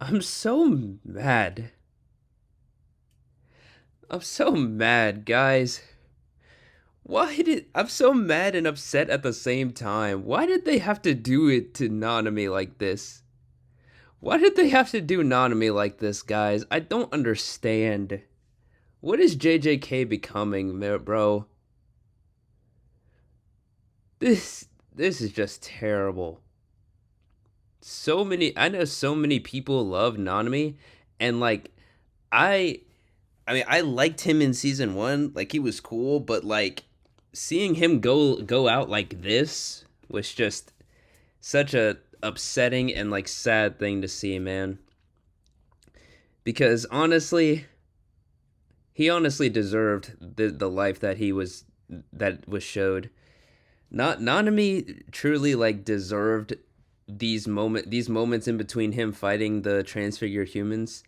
I'm so mad. I'm so mad, guys. I'm so mad and upset at the same time. Why did they have to do it to Nanami like this? Why did they have to do Nanami like this, guys? I don't understand. What is JJK becoming, bro? This is just terrible. I know so many people love Nanami, and like I I liked him in season 1, like he was cool, but like seeing him go out like this was just such a upsetting and like sad thing to see, man. Because he honestly deserved the life that was showed. Not Nanami truly like deserved these moments in between him fighting the transfigured humans.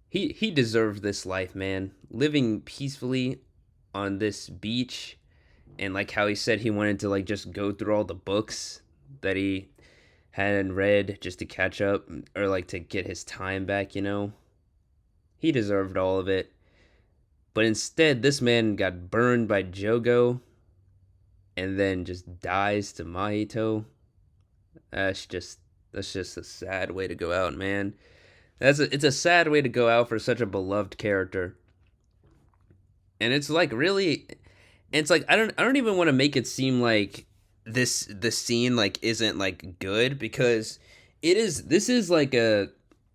He deserved this life, man. Living peacefully on this beach, and like how he said he wanted to like just go through all the books that he hadn't read just to catch up, or like to get his time back, you know. He deserved all of it. But instead, this man got burned by Jogo and then just dies to Mahito. That's just that's just a sad way to go out, man. It's a sad way to go out for such a beloved character. And it's like really it's like I don't even want to make it seem like this scene like isn't like good, because this is like a,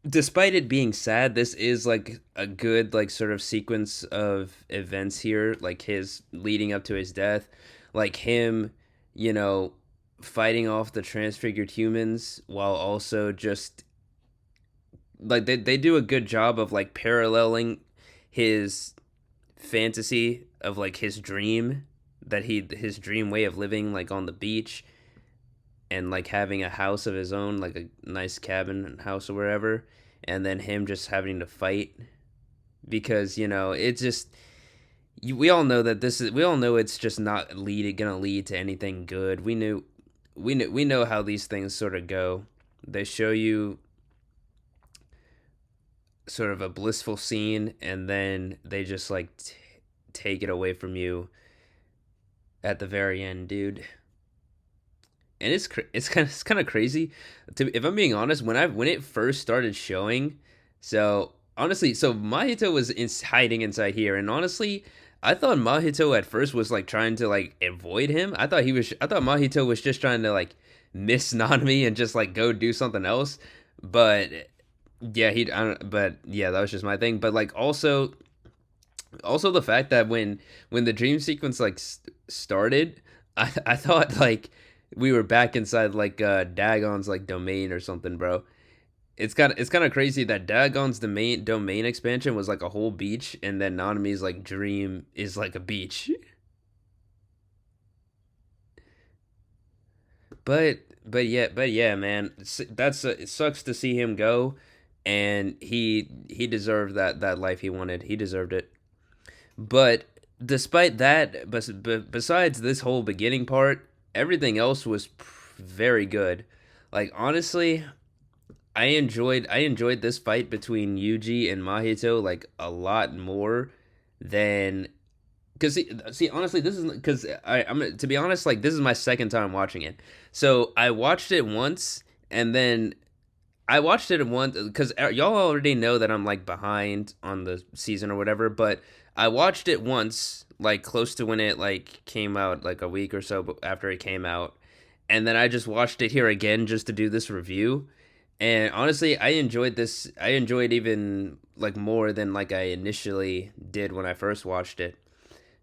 despite it being sad, this is like a good like sort of sequence of events here, like his leading up to his death, like him, you know, fighting off the transfigured humans while also just like they do a good job of like paralleling his fantasy of like his dream, his dream way of living like on the beach and like having a house of his own, like a nice cabin and house or wherever, and then him just having to fight because you know it's just we all know that we all know it's just not gonna lead to anything good. We know how these things sort of go. They show you sort of a blissful scene, and then they just like take it away from you at the very end, dude. And it's kind of crazy. If I'm being honest, when it first started showing, so honestly, so Mahito was hiding inside here, and honestly, I thought Mahito at first was like trying to like avoid him. I thought Mahito was just trying to like miss Nanami and just like go do something else. But yeah, I don't, but yeah, that was just my thing. But like also the fact that when the dream sequence like started, I thought like we were back inside like Dagon's like domain or something, bro. It's kind of crazy that Dagon's domain expansion was like a whole beach, and then Nanami's like dream is like a beach. But yeah, man, it sucks to see him go, and he deserved that life he wanted. He deserved it. But despite that, besides this whole beginning part, everything else was very good. Like honestly, I enjoyed this fight between Yuji and Mahito like a lot more than, because see honestly, this is because I'm to be honest, like this is my second time watching it. So I watched it once, and then I watched it once because y'all already know that I'm like behind on the season or whatever. But I watched it once, like close to when it like came out, like a week or so after it came out, and then I just watched it here again just to do this review. And honestly, I enjoyed this. I enjoyed even like more than like I initially did when I first watched it,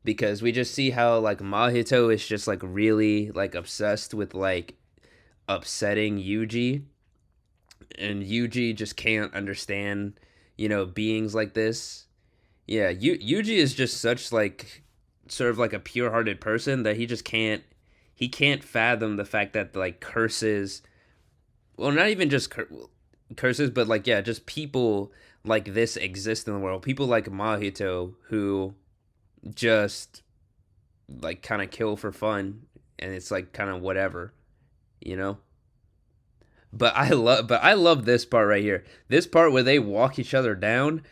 because we just see how like Mahito is just like really like obsessed with like upsetting Yuji, and Yuji just can't understand, you know, beings like this. Yeah, Yuji is just such like sort of like a pure-hearted person that he can't fathom the fact that like curses, well, not even just curses, but like yeah, just people like this exist in the world. People like Mahito who just like kind of kill for fun, and it's like kind of whatever, you know? but I love this part right here. This part where they walk each other down.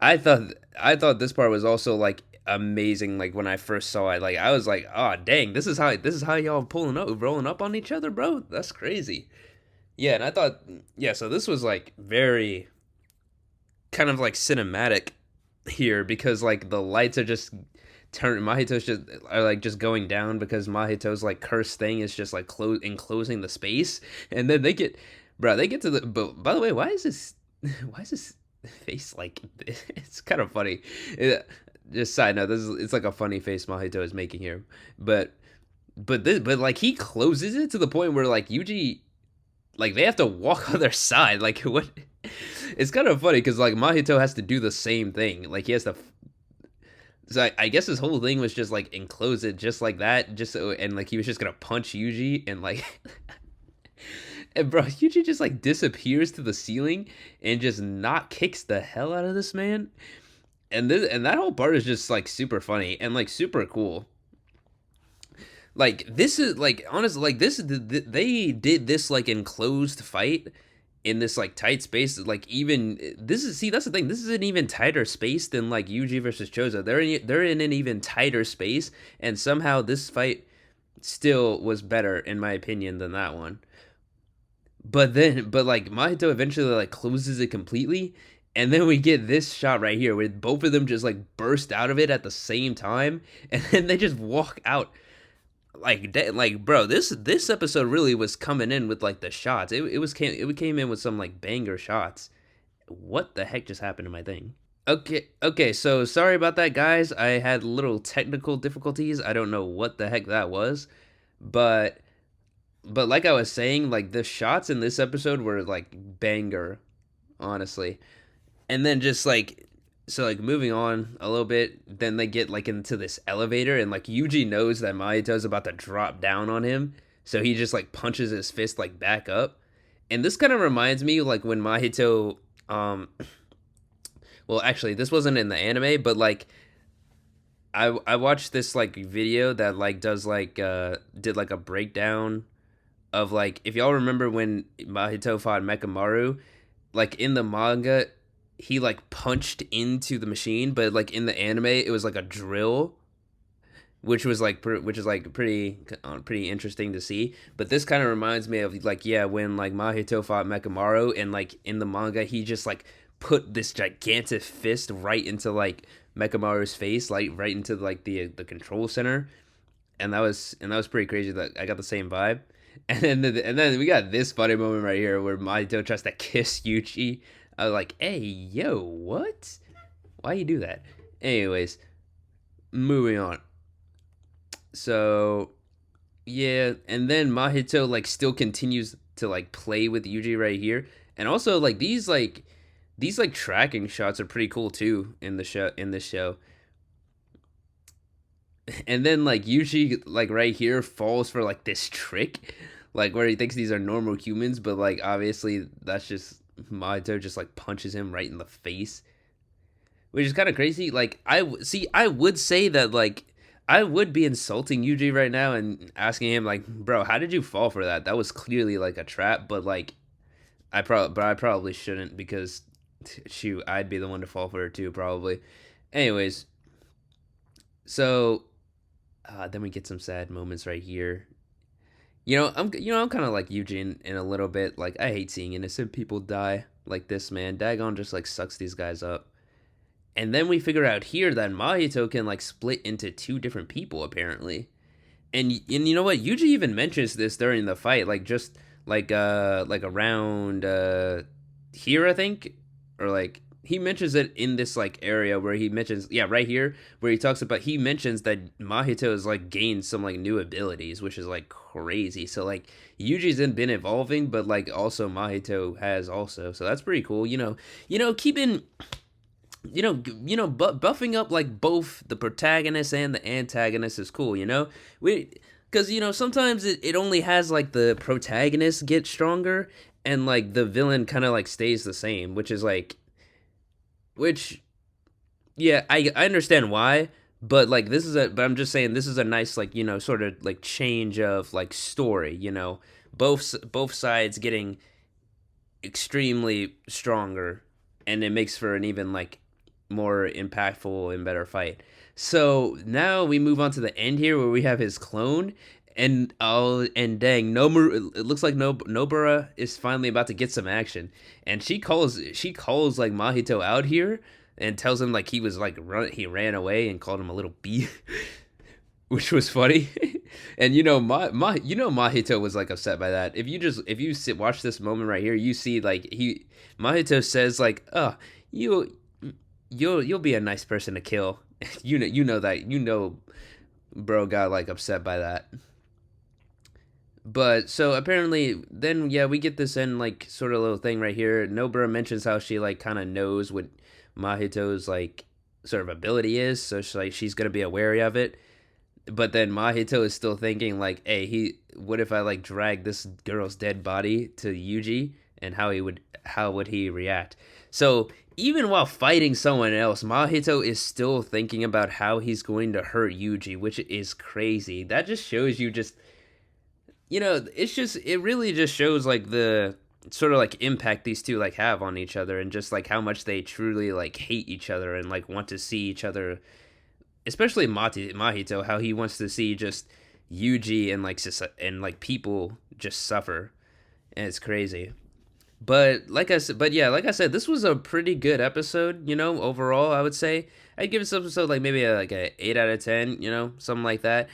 I thought I thought this part was also like amazing. Like when I first saw it, like I was like, oh dang, this is how y'all pulling up, rolling up on each other, bro. That's crazy. Yeah, and I thought, yeah, so this was like very kind of like cinematic here because like the lights are just turn Mahito's just are like just going down because Mahito's like curse thing is just like enclosing the space, and then they get to the. But by the way, why is this face like it's kind of funny. Just side note, it's like a funny face Mahito is making here, but but like he closes it to the point where like Yuji like they have to walk on their side. Like what? It's kind of funny because like Mahito has to do the same thing. Like he has to. So I guess his whole thing was just like enclose it just like that, just so, and like he was just gonna punch Yuji and like. And bro, Yuji just like disappears to the ceiling and just not kicks the hell out of this man. And that whole part is just like super funny and like super cool. Like this is like honestly like they did this like enclosed fight in this like tight space. Like even this is see that's the thing. This is an even tighter space than like Yuji versus Choza. They're in an even tighter space, and somehow this fight still was better in my opinion than that one. But like Mahito eventually like closes it completely, and then we get this shot right here where both of them just like burst out of it at the same time, and then they just walk out like bro. This episode really was coming in with like the shots. It came in with some like banger shots. What the heck just happened to my thing? Okay. So sorry about that, guys. I had little technical difficulties. I don't know what the heck that was, but like I was saying, like the shots in this episode were like banger, honestly. And then just like so like moving on a little bit, then they get like into this elevator and like Yuji knows that Mahito's about to drop down on him, so he just like punches his fist like back up. And this kind of reminds me like when Mahito well actually this wasn't in the anime, but like I watched this like video that like does like did like a breakdown of like if y'all remember when Mahito fought Mekamaru, like in the manga, he like punched into the machine, but like in the anime, it was like a drill, which is like pretty interesting to see. But this kind of reminds me of like yeah, when like Mahito fought Mekamaru, and like in the manga, he just like put this gigantic fist right into like Mekamaru's face, like right into like the control center, and that was pretty crazy. That I got the same vibe. And then we got this funny moment right here where Mahito tries to kiss Yuji. I was like, "Hey, yo, what? Why you do that?" Anyways, moving on. So yeah, and then Mahito like still continues to like play with Yuji right here, and also like these like tracking shots are pretty cool too in the show in this show. And then like Yuji like right here falls for like this trick, like where he thinks these are normal humans, but like obviously that's just Mahito just like punches him right in the face, which is kind of crazy. Like see, I would say that like I would be insulting Yuji right now and asking him like, bro, how did you fall for that? That was clearly like a trap, but like I probably shouldn't because shoot, I'd be the one to fall for it too probably. Anyways, so then we get some sad moments right here. I'm kind of like Eugene in a little bit. Like I hate seeing innocent people die like this, man. Dagon just like sucks these guys up. And then we figure out here that Mahito can like split into two different people apparently. And you know what? Yuji even mentions this during the fight, like just like around here I think, or like he mentions it in this like area where he mentions yeah right here where he mentions that Mahito has like gained some like new abilities, which is like crazy. So like Yuji's been evolving, but like also Mahito has also, so that's pretty cool. Keeping buffing up like both the protagonist and the antagonist is cool. We because sometimes it only has like the protagonist get stronger and like the villain kind of like stays the same, which yeah, I understand why, but like but I'm just saying this is a nice like sort of like change of like story. Both sides getting extremely stronger, and it makes for an even like more impactful and better fight. So now we move on to the end here where we have his clone, and dang, Nomu. It looks like Nobara is finally about to get some action, and she calls like Mahito out here and tells him like he ran away and called him a little bee, which was funny. And Mahito was like upset by that. If you watch this moment right here, you see like he Mahito says like, "Oh, you you'll be a nice person to kill." You know, bro got like upset by that. But so apparently, then yeah, we get this end like sort of little thing right here. Nobara mentions how she like kind of knows what Mahito's like sort of ability is, so she's gonna be wary of it. But then Mahito is still thinking like, hey, what if I like drag this girl's dead body to Yuji, and how would he react? So even while fighting someone else, Mahito is still thinking about how he's going to hurt Yuji, which is crazy. That just shows you just it really just shows like the sort of like impact these two like have on each other, and just like how much they truly like hate each other and like want to see each other, especially Mahito, how he wants to see just Yuji and like people just suffer, and it's crazy. Like I said, this was a pretty good episode. Overall, I would say I'd give this episode like maybe like a 8 out of 10. Something like that.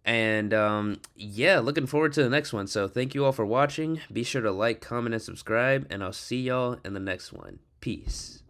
And yeah, looking forward to the next one. So thank you all for watching. Be sure to like, comment, and subscribe, and I'll see y'all in the next one. Peace.